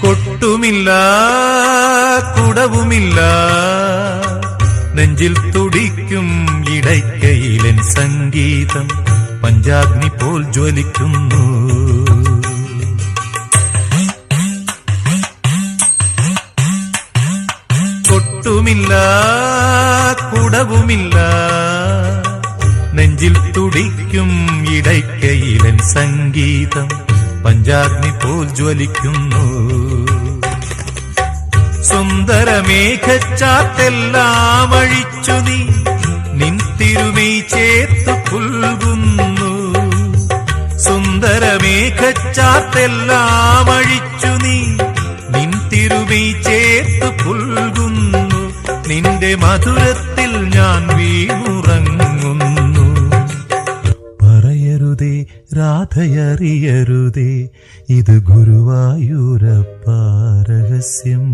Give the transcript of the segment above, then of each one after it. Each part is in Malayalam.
കൊട്ടുമില്ല കുടവുമില്ല നെഞ്ചിൽ തുടിക്കും ഇടയ്ക്കയിലൻ സംഗീതം പഞ്ചാഗ്നി പോൽ ജ്വലിക്കുന്നു. കൊട്ടുമില്ല കുടവുമില്ല നെഞ്ചിൽ തുടിക്കും ഇടയ്ക്കയിലൻ സംഗീതം പഞ്ചാഗ്നി പോൽ ജ്വലിക്കുന്നു. സുന്ദരമേഘച്ചാത്തെല്ലാം അഴിച്ചു നീ നിൻ തിരുമൈ ചേർത്തു പുൽകുന്നു. സുന്ദരമേഘച്ചാത്തെല്ലാം അഴിച്ചു നീ നിൻ തിരുമൈ ചേർത്തു പുൽകുന്നു. നിന്റെ മധുരത്തിൽ ഞാൻ വീണുറങ്ങുന്നു. പറയരുതേ രാധയറിയരുതേ ഇത് ഗുരുവായൂരപ്പ രഹസ്യം.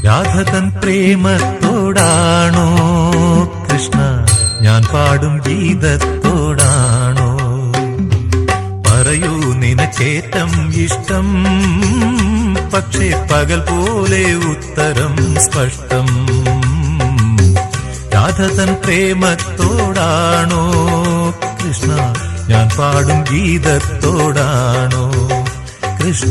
രാധ തൻ പ്രേമത്തോടാണോ കൃഷ്ണ ഞാൻ പാടും ഗീതത്തോടാണോ? പറയൂ നിനക്കേറ്റം ഇഷ്ടം, പക്ഷേ പകൽ പോലെ ഉത്തരം സ്പഷ്ടം. രാധ തൻ പ്രേമത്തോടാണോ കൃഷ്ണ ഞാൻ പാടും ഗീതത്തോടാണോ? കൃഷ്ണ